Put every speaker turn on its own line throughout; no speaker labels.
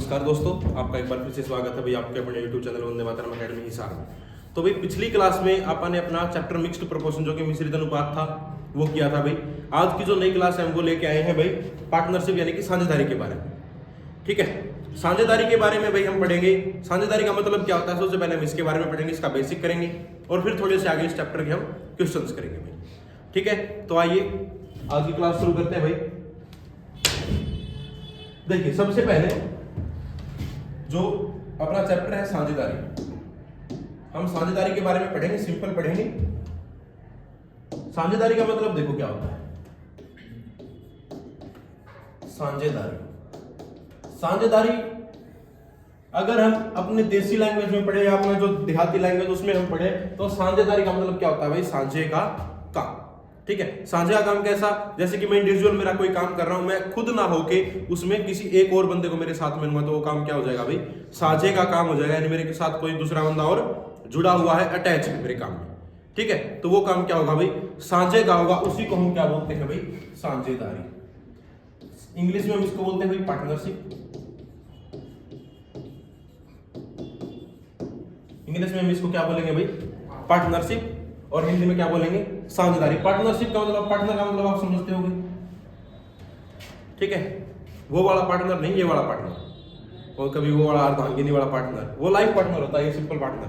नमस्कार दोस्तों, आपका एक बार फिर से स्वागत है भाई आपके अपने YouTube channel Vande Mataram academy Hisar में। तो भाई पिछली क्लास में अपन ने अपना चैप्टर मिक्स्ड प्रोपोर्शन जो कि मिश्रित अनुपात था वो किया था। भाई आज की जो नई क्लास है हम वो लेके आए हैं भाई पार्टनरशिप यानी कि साझेदारी के बारे में। ठीक है, साझेदारी के बारे में भाई हम पढ़ेंगे। साझेदारी का मतलब क्या होता है सबसे पहले हम इसके बारे में पढ़ेंगे, इसका बेसिक करेंगे और फिर थोड़े से आगे इस चैप्टर के हम क्वेश्चंस करेंगे भाई। ठीक है, तो आइए आज की क्लास शुरू करते हैं भाई। देखिए सबसे पहले जो अपना चैप्टर है साझेदारी, हम साझेदारी के बारे में पढ़ेंगे, सिंपल पढ़ेंगे। साझेदारी का मतलब देखो क्या होता है। साझेदारी अगर हम अपने देसी लैंग्वेज में पढ़े या अपना जो देहाती लैंग्वेज उसमें हम पढ़े तो साझेदारी का मतलब क्या होता है भाई, साझे का काम। ठीक है, साझे का काम कैसा, जैसे कि मैं इंडिविजुअल मेरा कोई काम कर रहा हूं, मैं खुद ना होके उसमें किसी एक और बंदे को मेरे साथ में लूंगा तो वो काम क्या हो जाएगा भाई, साझे का काम हो जाएगा। यानी मेरे के साथ कोई दूसरा बंदा और जुड़ा हुआ है, अटैच है मेरे काम में। ठीक है, तो वो काम क्या होगा भाई, साझे का होगा। उसी को हम क्या बोलते हैं भाई, साझेदारी। इंग्लिश में हम इसको बोलते हैं भाई पार्टनरशिप। इंग्लिश में हम इसको क्या बोलेंगे भाई, पार्टनरशिप, और हिंदी में क्या बोलेंगे, साझेदारी। पार्टनरशिप का मतलब, पार्टनर का मतलब आप समझते होंगे। ठीक है, वो वाला पार्टनर नहीं, ये वाला पार्टनर, और कभी वो वाला अर्धांगिनी वाला पार्टनर, वो लाइफ पार्टनर होता है, ये सिंपल पार्टनर।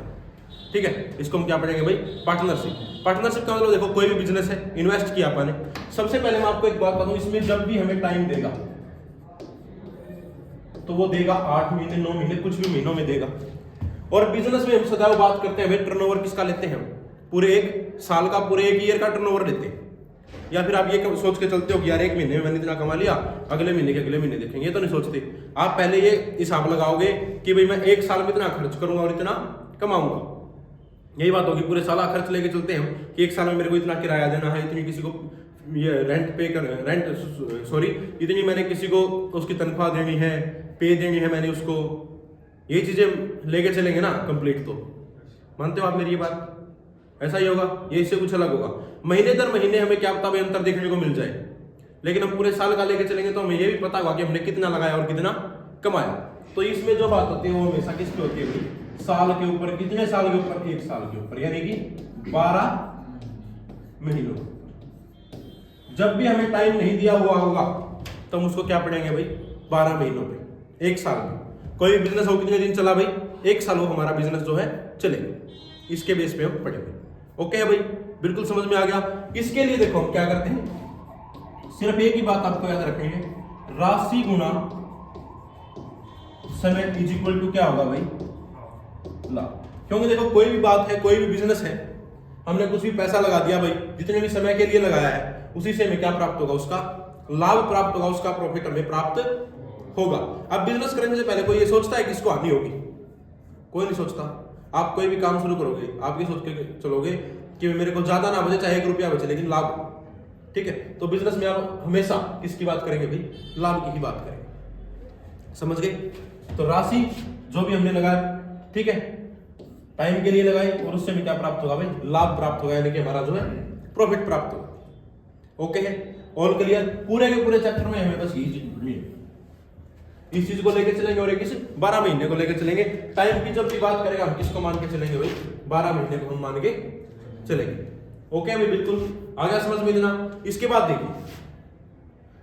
ठीक है, इसको हम क्या पढ़ेंगे भाई, पार्टनरशिप। पार्टनरशिप का मतलब देखो कोई भी बिजनेस है, इन्वेस्ट किया अपन ने। सबसे पहले मैं आपको एक बात बताऊं, इसमें जब भी हमें टाइम देगा तो वो देगा 8 महीने 9 महीने कुछ भी महीनों में देगा। और बिजनेस में हम सदैव बात करते हैं भाई टर्नओवर किसका लेते हैं, हम पूरे एक साल का, पूरे एक ईयर का टर्नओवर लेते हैं। या फिर आप ये सोच के चलते हो कि यार एक महीने में मैंने इतना कमा लिया, अगले महीने के अगले महीने देखेंगे, ये तो नहीं सोचते। आप पहले ये हिसाब लगाओगे कि भाई मैं एक साल में इतना खर्च करूंगा और इतना कमाऊंगा। यही बात होगी, पूरे साल खर्च लेके चलते हैं कि एक साल में मेरे को इतना किराया देना है, इतनी किसी को ये इतनी मैंने किसी को उसकी तनख्वाह देनी है, पे देनी है मैंने उसको। ये चीजें लेके चलेंगे ना कंप्लीट, तो मानते हो आप मेरी ये बात? ऐसा ही होगा, ये इससे कुछ अलग होगा। महीने दर महीने हमें क्या पता भाई अंतर देखने को मिल जाए, लेकिन हम पूरे साल का लेके चलेंगे तो हमें ये भी पता होगा कि हमने कितना लगाया और कितना कमाया। तो इसमें जो बात होती है वो हमेशा किस पे होती है भाई, साल के ऊपर। कितने साल के ऊपर, एक साल के ऊपर, यानी कि 12 महीनों। जब भी हमें टाइम नहीं दिया हुआ होगा तो हम उसको क्या पढ़ेंगे भाई, 12 महीनों पे, एक साल में। कोई भी बिजनेस हो कितने दिन चला भाई, एक साल वो हमारा बिजनेस जो है चलेगा, इसके बेस पे हम पढ़ेंगे। ओके है भाई, बिल्कुल समझ में आ गया। इसके लिए देखो हम क्या करते हैं, सिर्फ एक ही बात आपको याद रखनी है, राशि गुना समय इज इक्वल टू क्या होगा भाई, लाभ। क्योंकि देखो कोई भी बात है, कोई भी बिजनेस है, हमने कुछ भी पैसा लगा दिया भाई, जितने भी समय के लिए लगाया है उसी से हमें क्या प्राप्त होगा, उसका लाभ प्राप्त होगा, उसका प्रॉफिट हमें प्राप्त होगा। अब बिजनेस करने से पहले कोई ये सोचता है कि इसको हानि होगी? कोई नहीं सोचता। आप कोई भी काम शुरू करोगे, आप ये सोच के चलोगे कि मेरे को ज्यादा ना बचे, चाहे 1 रुपया बचे, लेकिन लाभ। ठीक है, तो बिजनेस में आप हमेशा किसकी बात करेंगे भाई, लाभ की ही बात करेंगे। समझ गए? तो राशि जो भी हमने लगाया, ठीक है, टाइम के लिए लगाई, और उससे हमें क्या प्राप्त होगा भाई, लाभ प्राप्त होगा, यानी कि हमारा जो है प्रॉफिट प्राप्त होगा। ओके है, ऑल क्लियर? पूरे के पूरे चैप्टर में हमें बस यही चीज ढूंढनी है, इस चीज को लेके चलेंगे और एक इस 12 महीने को लेके चलेंगे। टाइम की जब भी बात करेगा हम किसको मान के चलेंगे भाई, 12 महीने को हम मान के चलेंगे। ओके भाई, बिल्कुल आ गया समझ में देना। इसके बाद देखिए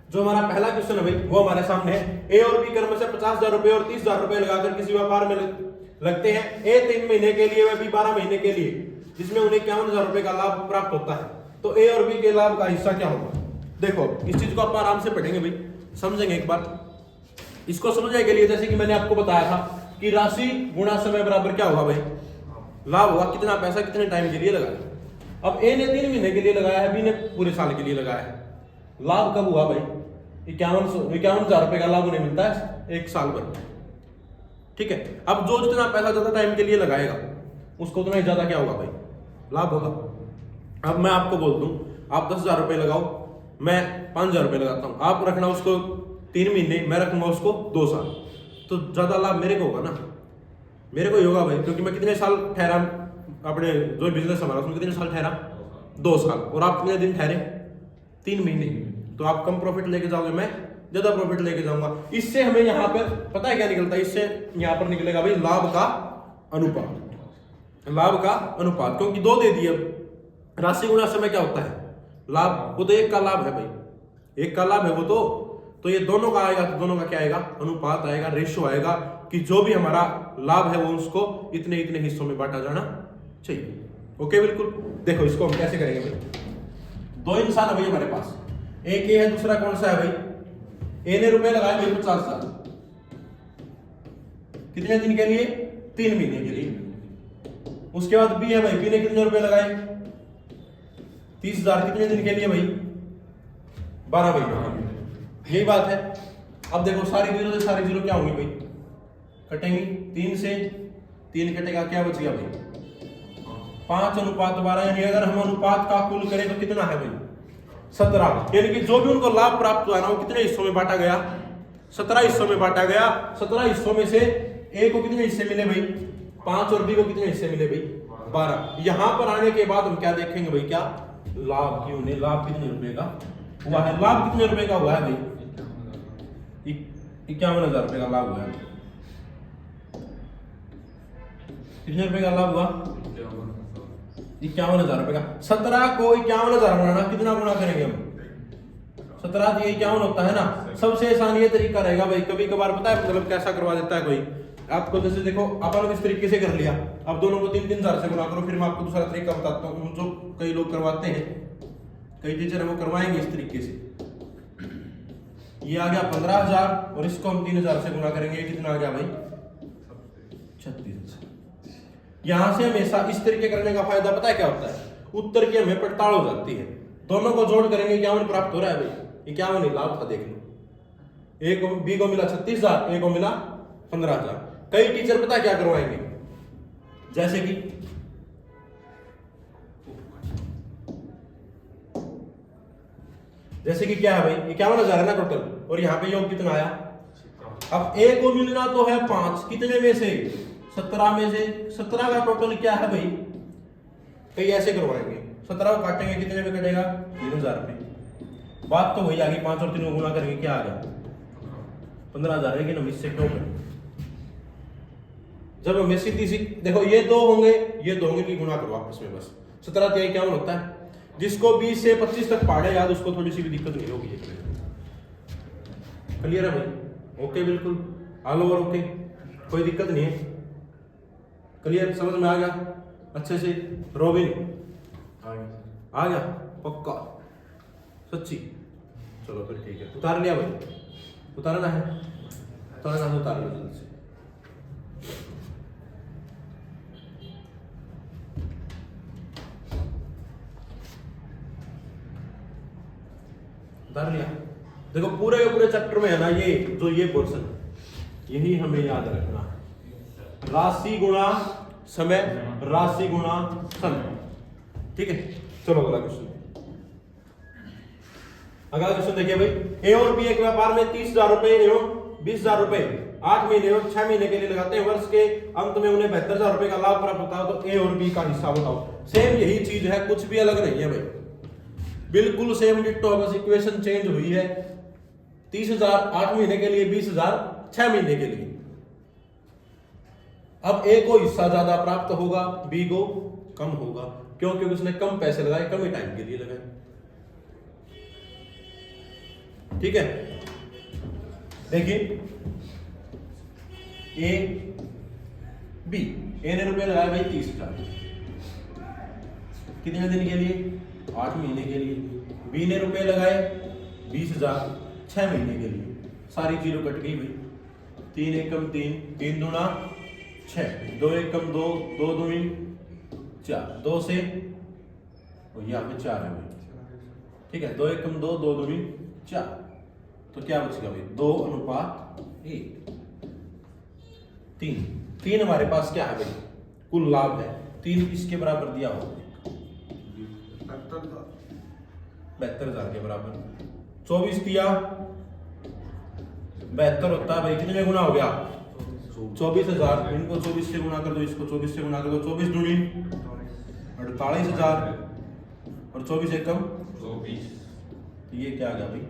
जो हमारा पहला क्वेश्चन है भाई वो हमारे सामने है। ए और बी कर्म से 50,000 रुपए और 30,000 रुपए लगाकर किसी व्यापार में लगते हैं। ए 3 महीने के लिए, वह बी 12 महीने के लिए, जिसमें उन्हें 51,000 रुपए का लाभ प्राप्त होता है। तो ए और बी के लाभ का हिस्सा क्या होगा? देखो इस चीज को आप आराम से पढ़ेंगे भाई, समझेंगे एक बार। इसको समझने के लिए जैसे कि मैंने आपको बताया था कि राशि गुणा समय बराबर क्या होगा भाई, लाभ होगा। कितना पैसा कितने टाइम के लिए लगाया। अब ए ने 3 महीने के लिए लगाया है, बी ने पूरे साल के लिए लगाया है। लाभ कब हुआ भाई, 51,000 रुपए का लाभ उन्हें मिलता है एक साल भर। ठीक है, अब जो जितना पैसा ज्यादा टाइम के लिए लगाएगा उसको उतना ही ज्यादा क्या होगा भाई, लाभ होगा। अब मैं आपको बोल दूं आप 10,000 रुपए लगाओ, मैं 5,000 रुपए लगाता हूं, आप रखना उसको 3 महीने, मैं रखूंगा उसको 2 साल, तो ज्यादा लाभ मेरे को होगा ना, मेरे को ही होगा भाई। क्योंकि मैं कितने साल ठहरा अपने जो बिजनेस हमारा, उसमें कितने साल ठहरा, 2 साल, और आप कितने दिन ठहरे, 3 महीने। तो आप कम प्रॉफिट लेके जाओगे, मैं ज्यादा प्रॉफिट लेके जाऊंगा। इससे हमें यहाँ पर पता है क्या निकलता है, इससे यहाँ पर निकलेगा भाई लाभ का अनुपात, लाभ का अनुपात, क्योंकि 2 दे दिए। राशि गुणा समय क्या होता है, लाभ, वो तो एक का लाभ है भाई, एक का लाभ है वो तो ये दोनों का आएगा, तो दोनों का क्या आएगा, अनुपात आएगा, रेशियो आएगा कि जो भी हमारा लाभ है वो उसको इतने इतने हिस्सों में बांटा जाना चाहिए। ओके बिल्कुल। देखो इसको हम कैसे करेंगे भाई, 2 इंसान है भाई हमारे पास, एक ये है, दूसरा कौन सा है भाई, ए ने रुपए लगाए भाई 50,000, कितने दिन के लिए, 3 महीने के लिए। उसके बाद बी है भाई, बी ने कितने रुपए लगाए, 30,000, कितने दिन के लिए भाई, 12 महीने के लिए। यही बात है। अब देखो सारी जीरो से सारी जीरो क्या होंगी भाई, कटेंगी, 3 से 3 कटेगा, क्या बच गया भाई, 5:12। यानी अगर हम अनुपात का कुल करें तो कितना है भाई, 17। यानी कि जो भी उनको लाभ प्राप्त हुआ ना वो कितने हिस्सों में बांटा गया, 17 हिस्सों में बांटा गया। 17 हिस्सों में से ए को कितने हिस्से मिले भाई, 5, और बी को कितने हिस्से मिले भाई, 12। यहां पर आने के बाद हम क्या देखेंगे भाई, क्या लाभ क्यों नहीं, लाभ कितने रुपए का हुआ है, लाभ कितने रुपए का हुआ है भाई, 51,000 रुपए का लाभ हुआ है। कितने रुपए का लाभ हुआ, 51,000 रुपए का। 17 को 51,000 बनाना, कितना गुना करेंगे हम, 17 से 51 होता है ना। सबसे आसान ये तरीका रहेगा भाई, कभी कभार पता है मतलब कैसा करवा देता है कोई आपको, जैसे देखो अपन इस तरीके से कर लिया, अब दोनों को 3-3,000 से गुना करो। फिर मैं आपको दूसरा तरीका बताता हूँ जो कई लोग करवाते हैं, कई टीचर वो करवाएंगे इस तरीके से। ये आ गया 15,000 और इसको हम 3,000 से गुना करेंगे, कितना आ गया भाई, 36,000। यहां से हमेशा इस तरीके करने का फायदा पता है क्या होता है, उत्तर की हमें पड़ताल हो जाती है। दोनों को जोड़ करेंगे 51 प्राप्त हो रहा है भाई, 51 लाभ था, देख लो। ए को बी को मिला 36,000, ए को मिला 15,000। कई टीचर पता क्या करवाएंगे, जैसे कि क्या है भाई, 51,000 है ना टोटल, और यहाँ पे योग कितना आया। अब ए को मिलना तो है 5, कितने में से, 17 में से। 17 का टोटल क्या है भाई, कई ऐसे करवाएंगे, 17 को काटेंगे, कितने में कटेगा, 3,000 रुपये। बात तो वही आ गई, 5 और 3 को गुना करेंगे, क्या आ गया, 15,000। लेकिन हम इससे क्यों करें, जब हमें सीधी सी देखो, ये 2 होंगे, ये 2 होंगे कि गुना करो आपस में बस। 17 3 51 होता है। जिसको 20 से 25 तक पढ़े याद, उसको थोड़ी सी भी दिक्कत नहीं होगी। क्लियर है भाई, ओके बिल्कुल, ऑल ओवर ओके, कोई दिक्कत नहीं है। क्लियर, समझ में आ गया अच्छे से। रोबिन आ गया पक्का, सच्ची, चलो फिर ठीक है। उतार लिया भाई, उतारना है, उतारना है, उतार लिया जल्दी से। उतार लिया। देखो पूरे के पूरे चैप्टर में है ना ये जो ये पोर्शन, यही हमें याद रखना है, राशि गुणा समय, राशि गुणा समय। ठीक है, चलो अगला क्वेश्चन। अगला क्वेश्चन देखिए भाई, ए और बी एक व्यापार में 30,000 रुपए एवं 20,000 रुपए 8 महीने एवं 6 महीने के लिए लगाते हैं। वर्ष के अंत में उन्हें 72,000 रुपए का लाभ प्राप्त होता है, तो ए और बी का हिस्सा बताओ। सेम यही चीज है, कुछ भी अलग नहीं है भाई, बिल्कुल सेम डिट्टो, बस इक्वेशन चेंज हुई है। 30,000 8 महीने के लिए, 20,000 6 महीने के लिए। अब ए को हिस्सा ज्यादा प्राप्त होगा, बी को कम होगा, क्यों, क्योंकि उसने कम पैसे लगाए, कम ही टाइम के लिए लगाए। ठीक है, देखिए ए बी, ए ने रुपए लगाए भाई 30,000, कितने दिन के लिए, 8 महीने के लिए। बी ने रुपए लगाए 20,000 6 महीने के लिए। सारी जीरो कट गई भाई, 3 एकम 3, 3 दूना 6, 2 एकम 2, 2 दूनी 4, 2 से और यहाँ पे 4 है भाई। ठीक है, 2 एकम 2, 2 दूनी 4, तो क्या बचेगा भाई, 2:1। 3 हमारे पास क्या है भाई, कुल लाभ है। 3 इसके बराबर दिया होगा, 72,000 के बराबर। 24 दिया 72 होता है भाई, कितने में गुना हो गया, 24,000। इनको 24 से गुना कर दो, इसको 24 से गुना कर दो, 24 दूनी 48,000 और 24 एकम 24। ये क्या आ गया भाई,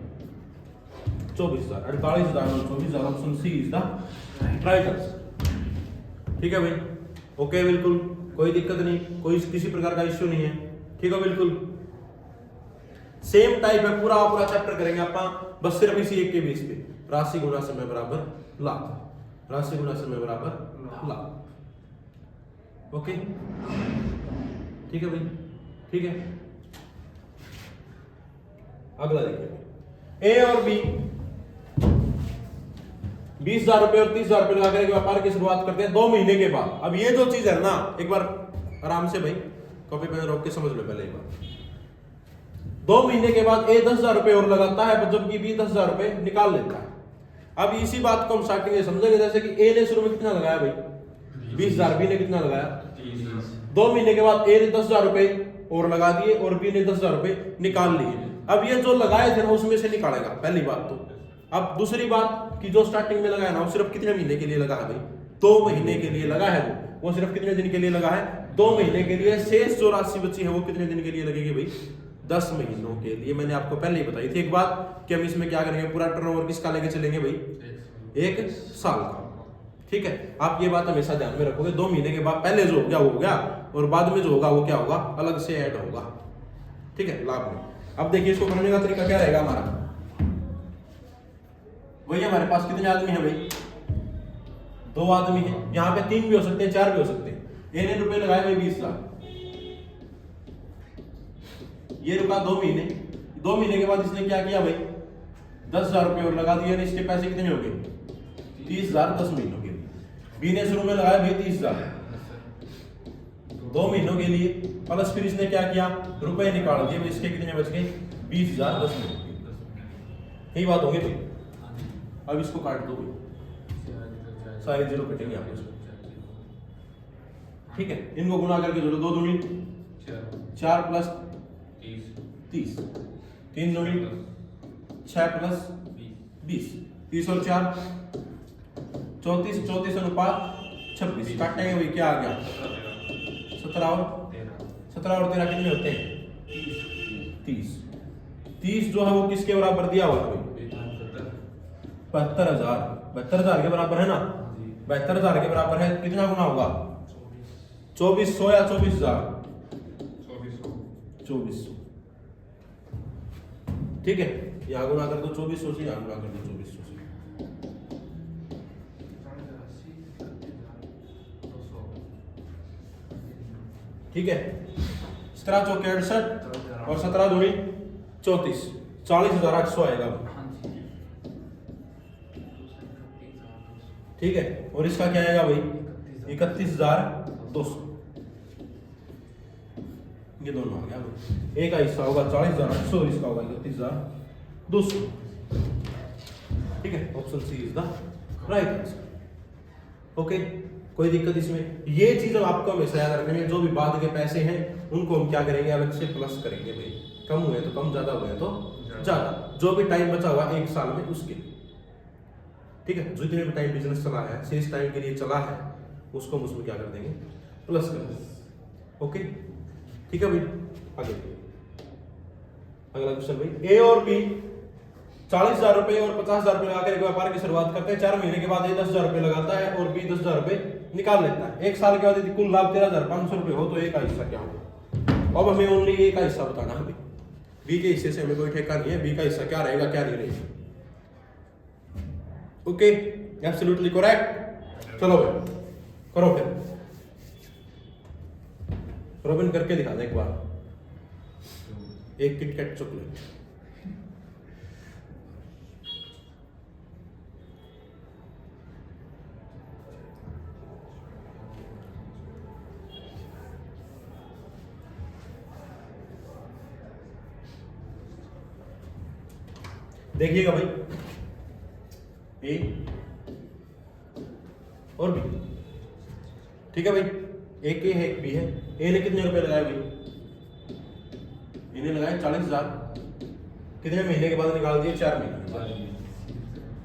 24,000, 48,000 और 24,000, option C is the right answer. ठीक है भाई, ओके, बिल्कुल कोई दिक्कत नहीं, कोई किसी प्रकार का इश्यू नहीं है। ठीक है, बिल्कुल सेम टाइप है, पूरा पूरा चैप्टर करेंगे आप बस सिर्फ इसी एक के बेस पे। राशि गुणा समय बराबर लाभ, राशि गुणा समय बराबर लाभ। ओके, ठीक है भाई, ठीक है। अगला देखिए, ए और बी 20,000 रुपए और 30,000 रुपए लगाकर व्यापार की शुरुआत करते हैं 2 महीने के बाद। अब ये जो चीज है ना, एक बार आराम से भाई कॉपी पेन रोक के समझ लो पहले एक बार। 2 महीने के बाद ए 10,000 रुपए और लगाता है, जबकि बी 10,000 रुपए निकाल लेता है। अब इसी बात को हम स्टार्टिंग में समझेंगे, जैसे कि ए ने शुरू में कितना लगाया भाई 20,000, बी ने कितना लगाया 2 महीने के बाद ए ने 10,000 रुपए और लगा दिए और बी ने 10,000 रुपए निकाल लिए। अब ये जो लगाए थे ना उसमें से निकालेगा, पहली बात तो। अब दूसरी बात कि जो स्टार्टिंग में लगाया ना वो सिर्फ कितने महीने के लिए लगा है भाई 2 महीने के लिए लगा है। वो सिर्फ कितने दिन के लिए लगा है 2 महीने के लिए। शेष जो राशि बची है वो कितने दिन के लिए लगेगी भाई 10 महीनों के लिए। मैंने आपको पहले ही बताई थी एक बात कि हम इसमें क्या करेंगे, पूरा टर्नओवर किसका लेके चलेंगे भाई 1 साल का। ठीक है, आप ये बात हमेशा ध्यान में रखोगे। 2 महीने के बाद पहले जो हो गया वो हो गया और बाद में जो होगा वो क्या होगा अलग से ऐड होगा। ठीक है, लाभ में। अब देखिए इसको करने का तरीका क्या रहेगा हमारा। वही हमारे पास कितने आदमी हैं भाई 2 आदमी हैं। यहाँ पे 3 भी हो सकते हैं 4 भी हो सकते हैं। ए ने रुपए लगाए भाई 20,000, ये रुका 2 महीने। 2 महीने के बाद इसने क्या किया भाई 10,000 रुपए और लगा दिया। इसके पैसे कितने हो गए 30,000 10 महीनों के लिए। बी ने शुरू में लगाया भाई 30,000 2 महीनों के लिए, प्लस फिर इसने क्या किया रुपए निकाल दिए। इसके कितने बच गए 20,000 10 महीनों के। यही बात होगी भाई। अब इसको काट दो भाई, सारे जीरो कटेंगे आपको इसमें। ठीक है, इनको गुणा करके जोड़ो। 2 दूनी 4 प्लस 30, 3 दूनी 6 प्लस 20, 30 और 4 34, 34 अनुपात 26। काटेंगे भाई क्या आ गया 17 और 13 कितने होते हैं 30। 30 जो है वो किसके बराबर दिया हुआ है 72,000। 72,000 के बराबर है ना, 72,000 के बराबर है। कितना गुना होगा 2400 या 24,000 2400। ठीक है, यहाँ गुना कर दो 2400 से, यहाँ गुना कर दो 2400 से। ठीक है, 17 चौके 68 और 17 दूनी 34, 40,800 आएगा। ठीक है, और इसका क्या आएगा भाई 31,200। ये दोनों आ गया भाई। एक का हिस्सा होगा 40,800 और इसका होगा 31,200। ठीक है, option C is the right answer. Okay, कोई दिक्कत इसमें। ये चीज आपको हमेशा याद रखनी है, जो भी बाद के पैसे हैं उनको हम क्या करेंगे अलग से प्लस करेंगे भाई। कम हुए तो कम, ज्यादा हुए तो ज्यादा, जो भी टाइम बचा हुआ 1 साल में उसके लिए। ठीक है, जितने भी टाइम बिजनेस चला है शेष टाइम के लिए चला है उसको हम उसमें क्या कर देंगे प्लस कर देंगे। ओके, ठीक है भाई। आगे अगला क्वेश्चन भाई, ए और बी 40,000 रुपए और 50,000 रुपए लगाकर एक व्यापार की शुरुआत करते हैं। 4 महीने के बाद ए 10,000 रुपए लगाता है और बी 10,000 रुपए निकाल लेता है। 1 साल के बाद यदि कुल लाभ 13,500 रुपए हो तो ए का हिस्सा क्या होगा। अब हमें ओनली ए का हिस्सा बताना है, बी के हिस्से से हमें कोई ठेका नहीं है। बी का हिस्सा क्या रहेगा क्या नहीं रहेगा। Okay, absolutely correct. चलो भाई करो फिर, रोबिन करके दिखा दे एक बार। एक किटकैट चॉकलेट। देखिएगा भाई, ए और बी। ठीक है भाई, एक ए है एक बी है। ए ने कितने रुपए लगाए भाई, इन्हें लगाए 40,000। कितने महीने के बाद निकाल दिए 4 महीने।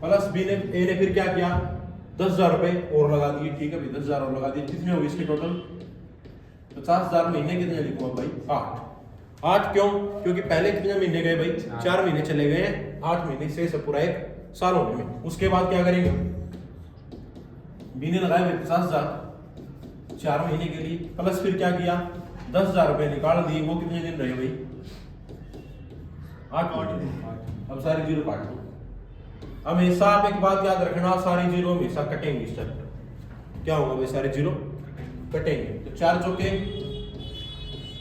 प्लस बी ने ए ने फिर क्या किया 10,000 रुपए और लगा दिए। ठीक है भाई, 10,000 और लगा दिए। कितने हो गए इसके टोटल 50,000। महीने कितने लिखूंगा भाई 8 क्यों, क्योंकि पहले कितने महीने गए भाई 4 महीने चले गए हैं। 8 महीने से पूरा एक साल होने में। उसके बाद क्या करेंगे, बी ने लगाए 50,000 4 महीने के लिए, प्लस फिर क्या किया 10,000 रुपए निकाल दिए। वो कितने दिन रहे भाई 8 महीने। अब सारी जीरो काट दो। हमेशा आप एक बात याद रखना, सारी जीरो हमेशा कटेंगे इस टाइप। क्या होगा भाई सारे जीरो कटेंगे। तो 4 चौके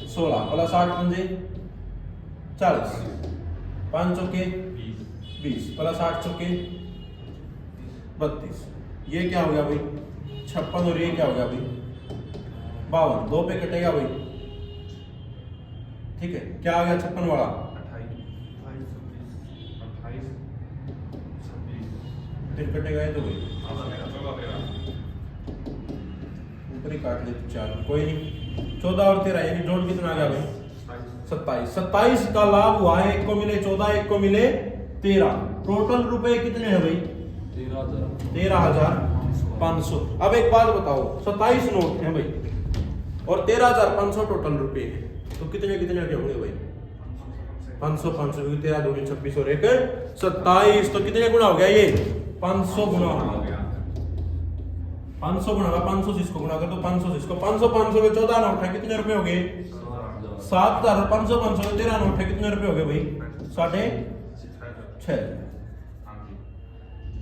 16 प्लस 8 पंजे 40, 5 चौके 20 प्लस 8 चौके 32। ये क्या हो गया भाई 56 और ये क्या हो गया भाई 52। 2 पे कटेगा भाई, ठीक है। क्या आ गया 56 वाला
28
फिर कटेगा ये तो भाई ऊपर ही काट ले 4, कोई नहीं। 14 और 13 यानी जोड़ कितना आ गया भाई 27। 27 का लाभ हुआ है, एक को मिले 14 एक को मिले 13। टोटल रुपए कितने हैं भाई 13,500। अब एक बात बताओ 27 नोट हैं भाई और 13,500 टोटल रुपए हैं, तो कितने कितने के होंगे भाई 500 500 क्योंकि 13 2 26 और 1 27। तो कितने गुना हो गया ये 500 गुना हो गया। 500 गुना होगा 500 से इसको गुना कर तो 500 से इसको 500 500 के 14 नोट है, कितने रुपए हो गए 7,000। 500 500 के 13 नोट है, कितने रुपए हो गए भाई 6.5।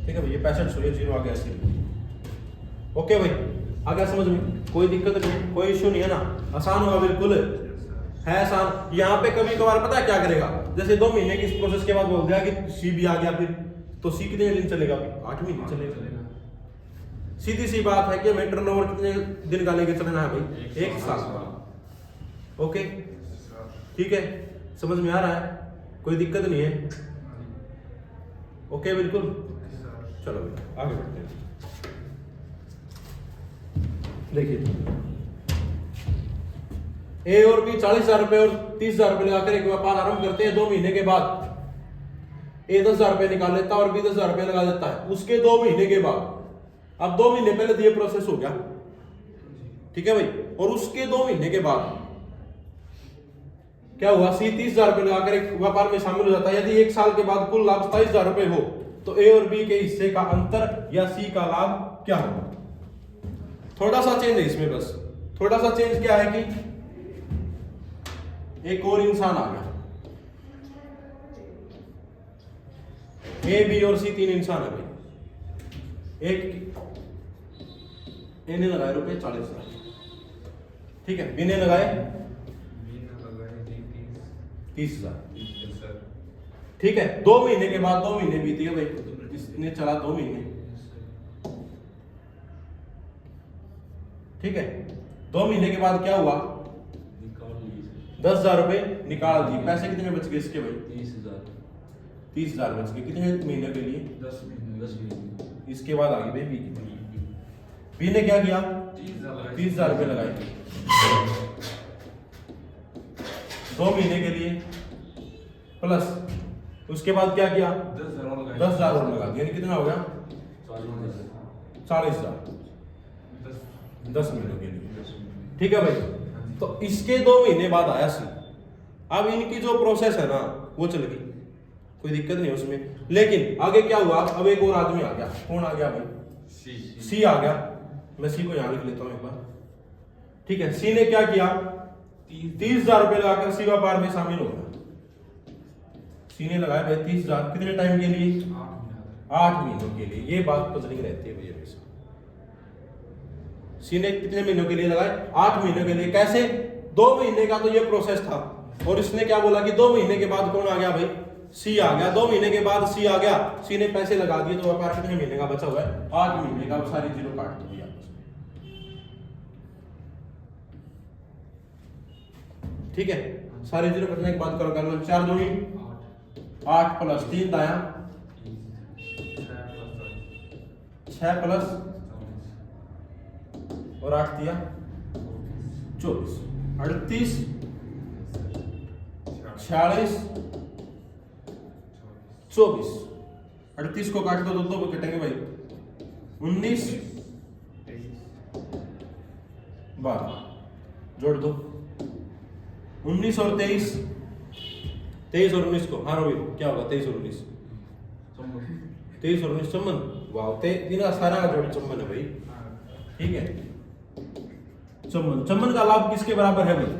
ठीक है भाई ये 65 ये जीरो आ गया ऐसे। ओके भाई आ गया समझ में, कोई दिक्कत नहीं, कोई इश्यू नहीं है ना, आसान होगा बिल्कुल है आसान। यहाँ पे कभी कभार पता है क्या करेगा, जैसे 2 महीने की इस प्रोसेस के बाद बोल दिया कि सी भी आ गया, फिर तो सी कितने दिन चलेगा 8 महीने चलेगा। सीधी सी बात है कि हमें टर्नओवर कितने दिन का लेके चलना है भाई 1 साल का। ओके ठीक है समझ में आ रहा है, कोई दिक्कत नहीं है। ओके बिल्कुल चलो बेटा आगे बढ़ते हैं। देखिए ए और बी 40,000 रुपए और 30,000 रुपए लगाकर एक व्यापार आरंभ करते हैं। 2 महीने के बाद ए 10,000 रुपए निकाल लेता है और बी 10,000 रुपए लगा देता है। उसके 2 महीने के बाद, अब 2 महीने पहले तो ये प्रोसेस हो गया ठीक है भाई, और उसके 2 महीने के बाद क्या हुआ सी 30,000 रुपए लगाकर एक व्यापार में शामिल हो जाता है। यदि 1 साल के बाद कुल लाभ 27,000 रुपए हो तो ए और बी के हिस्से का अंतर या सी का लाभ क्या होगा। थोड़ा सा चेंज है इसमें, बस थोड़ा सा चेंज क्या है कि एक और इंसान आ गया, ए बी और सी 3 इंसान है भाई। एक ए ने लगाए रुपए 40,000 ठीक है, बी ने लगाए 30,000 ठीक है। 2 महीने के बाद 2 महीने बीत गए भाई, इसने चला 2 महीने ठीक है। 2 महीने के बाद क्या हुआ 10,000 रुपए निकाल दिए। पैसे कितने बच गए इसके भाई 30,000 बच गए। कितने महीने के लिए
10 महीने।
इसके बाद आ गई भाई बी की। बी ने क्या किया 30,000 रुपए लगाए 2 महीने के लिए, प्लस उसके बाद क्या किया 10,000 और लगा दिया, यानी कितना हो गया 40,000 10 महीनों के लिए ठीक है भाई। तो इसके 2 महीने बाद आया सी। अब इनकी जो प्रोसेस है ना वो चल गई, कोई दिक्कत नहीं उसमें। लेकिन आगे क्या हुआ, अब एक और आदमी आ गया। कौन आ गया भाई सी आ गया। मैं सी को यहां लिख लेता हूं एक बार ठीक है। सी ने क्या किया 30,000 रुपए लगाकर सी व्यापार में शामिल हो गया। सी ने लगाया भाई 30,000 कितने टाइम के लिए 8 महीनों के लिए। ये बात बदली रहती है भैया हमेशा। सी ने कितने महीनों के लिए लगाए 8 महीनों के लिए। कैसे 2 महीने का तो ये प्रोसेस था, और इसने क्या बोला कि 2 महीने के बाद कौन आ गया भाई सी आ गया। 2 महीने के बाद सी आ गया, सी ने पैसे लगा दिए, तो व्यापार कितने महीने का बचा हुआ है 8 महीने का। सारी जीरो काट दो भैया ठीक है। सारी जीरो कटने के बाद करो कर लो 4 दूनी 8 प्लस 3 दाया 6 प्लस और 8 दिया 24 38 46 24 38 को काट दो, दो कटेंगे भाई 19 12 जोड़ दो 19 और 23 23 और 19 को हाँ रोहित क्या होगा 23 और 19 23 और 19 54, वाह 3 का जोड़ी 54 है भाई। ठीक है, 54 का लाभ किसके बराबर है भाई?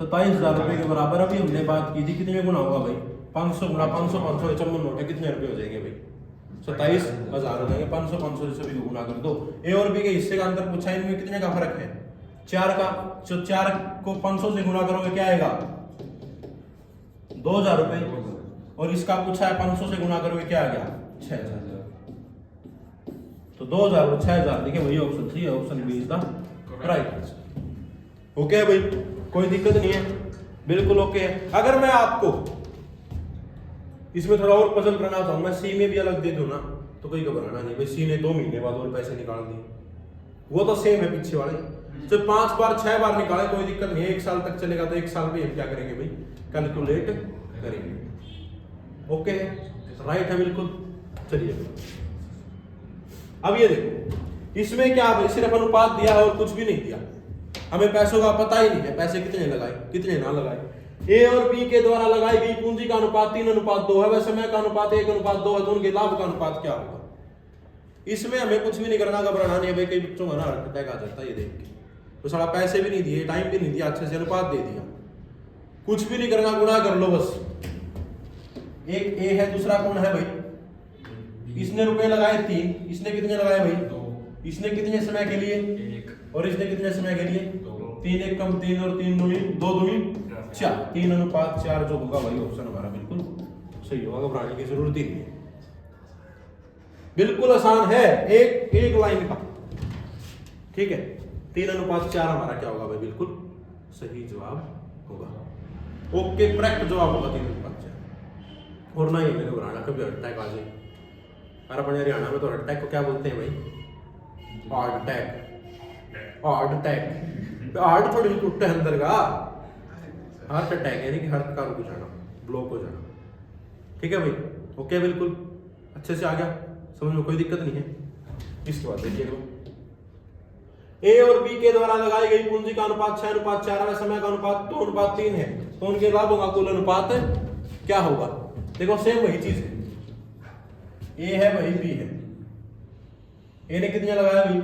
27,000 रुपए के बराबर। अभी हमने बात की थी कितने गुना होगा भाई? 500 गुना 500 500 54 नोट है, कितने रुपए हो जाएंगे भाई? 27,000 हो जाएंगे। 500 500 से सभी को गुना कर दो। ए और बी के हिस्से का अंतर पूछा, इनमें कितने का फर्क है? 4 का। जो 4 को 500 से गुना करोगे क्या आएगा? 2,000 रुपए। और इसका पूछा है 500 से गुना करोगे क्या आ गया? 6,000। तो 2,000 और 6,000, देखिए वही ऑप्शन सी है, option B is the right answer. Okay भाई, कोई दिक्कत नहीं है, बिल्कुल ओके है। अगर मैं आपको इसमें थोड़ा और पसंद करना चाहूँ, मैं सी में भी अलग दे दूं ना, तो कोई घबराना नहीं भाई। सी ने 2 महीने बाद और पैसे निकाल दिए, वो तो सेम है पीछे वाले। जब 5 बार 6 बार निकाले कोई दिक्कत नहीं है, 1 साल तक चलेगा। तो 1 साल में हम क्या करेंगे भाई? कैलकुलेट करेंगे। ओके है, राइट है बिल्कुल। चलिए अब ये देखो, इसमें क्या भाई सिर्फ अनुपात दिया है और कुछ भी नहीं दिया। हमें पैसों का पता ही नहीं है, पैसे कितने लगाए कितने ना लगाए। ए और बी के द्वारा लगाई गई पूंजी का अनुपात 3:2 है, वह समय का अनुपात 1:2 है, तो उनके लाभ का अनुपात क्या होगा? इसमें हमें कुछ भी नहीं करना, घबराना नहीं है भाई। कई बच्चों का ना हार्ट अटैक आ जाता है ये देख के, तो सारा पैसे भी नहीं दिए, टाइम भी नहीं दिया, अच्छे से अनुपात दे दिया। कुछ भी नहीं करना, गुणा कर लो बस। एक ए है, दूसरा कौन है भाई? इसने रुपए लगाए 3, इसने कितने लगाए भाई? 2। इसने कितने समय के लिए? 1। और इसने कितने समय के लिए? 2। 3 1 कम 3 और 3 2 2 4, 3:4 जो होगा वही ऑप्शन हमारा बिल्कुल सही होगा। घबराने की जरूरत ही नहीं है, बिल्कुल आसान है, एक लाइन का। ठीक है, 3:4 हमारा क्या होगा भाई? बिल्कुल सही जवाब होगा। ओके, करेक्ट जवाब होगा 3:4। और ना ही हमें घबराना कभी हार्ट अटैक आ जाए। और अपने हरियाणा में तो हार्ट अटैक को क्या बोलते हैं भाई? Heart attack. Heart attack, heart थोड़ी टूटता है अंदर का। हार्ट अटैक यानी कि हार्ट का रुक जाना, ब्लॉक हो जाना। ठीक है भाई, ओके बिल्कुल अच्छे से आ गया समझ में, कोई दिक्कत नहीं है। इसके बाद देखिए, ए और बी के द्वारा लगाई गई पूंजी का अनुपात 6:4 है, समय का अनुपात 2:3 है, तो उनके लाभों का कुल अनुपात क्या होगा? देखो सेम वही चीज है, ए है वही बी है। ए ने कितने लगाया भाई?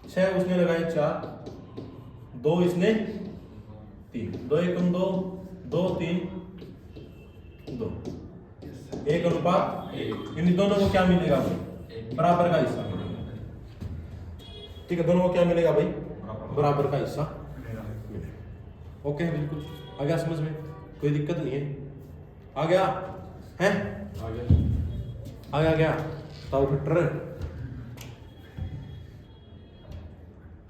6, उसने लगाए 4, 2 इसने 3, 2 1 2 2 3 2, 1:1। इन दोनों को क्या मिलेगा भाई? बराबर का हिस्सा मिलेगा। ठीक है, दोनों को क्या मिलेगा भाई? बराबर का हिस्सा मिलेगा। ओके बिल्कुल आ गया समझ में, कोई दिक्कत नहीं है। आ गया है? आ गया ताऊ फिटर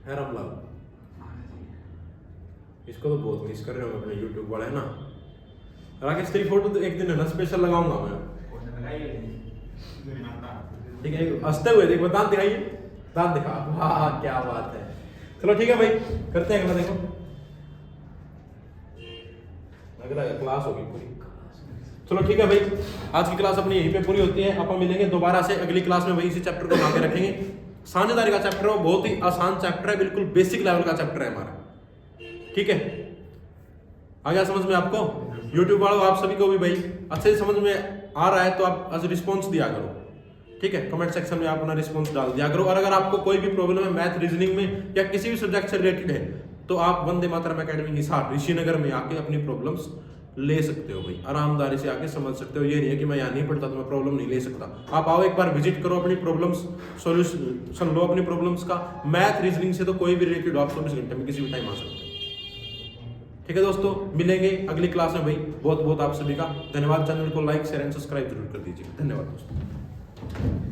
है रामलाल। इसको तो बहुत मिस कर रहे हो अपने YouTube वाले ना। राकेश तेरी फोटो तो एक दिन है ना स्पेशल लगाऊंगा मैं। ठीक है, हंसते हुए देखो, दांत दिखाइए, दांत दिखा। वाह क्या बात है। चलो ठीक है भाई, करते हैं अगला। देखो अगला क्लास होगी पूरी। चलो ठीक है भाई, आज की क्लास अपनी यहीं पे पूरी होती है। अपन मिलेंगे दोबारा से अगली क्लास में, वही इसी चैप्टर को आगे रखेंगे। साझेदारी का चैप्टर है, बहुत ही आसान चैप्टर है, बिल्कुल बेसिक लेवल का चैप्टर है हमारा। ठीक है, आ गया समझ में आपको? YouTube वालों आप सभी को भी भाई अच्छे से समझ में आ रहा है तो आप आज रिस्पॉन्स दिया करो। ठीक है, कमेंट सेक्शन में आप अपना रिस्पॉन्स डाल दिया करो। और अगर आपको कोई भी प्रॉब्लम है मैथ रीजनिंग में या किसी भी सब्जेक्ट से रिलेटेड है, तो आप वंदे मातरम एकेडमी हिसार ऋषिनगर में आके अपनी प्रॉब्लम्स ले सकते हो भाई, आरामदारी से आके समझ सकते हो। ये नहीं है कि मैं यहाँ नहीं पढ़ता तो मैं प्रॉब्लम नहीं ले सकता। आप आओ एक बार विजिट करो, अपनी प्रॉब्लम्स सॉल्यूशन लो अपनी प्रॉब्लम्स का। मैथ रीजनिंग से तो कोई भी रिलेटेड आप 24 घंटे में किसी भी टाइम आ सकते हो। ठीक है दोस्तों, मिलेंगे अगली क्लास में भाई। बहुत बहुत आप सभी का धन्यवाद। चैनल को लाइक शेयर एंड सब्सक्राइब जरूर कर दीजिए। धन्यवाद दोस्तों।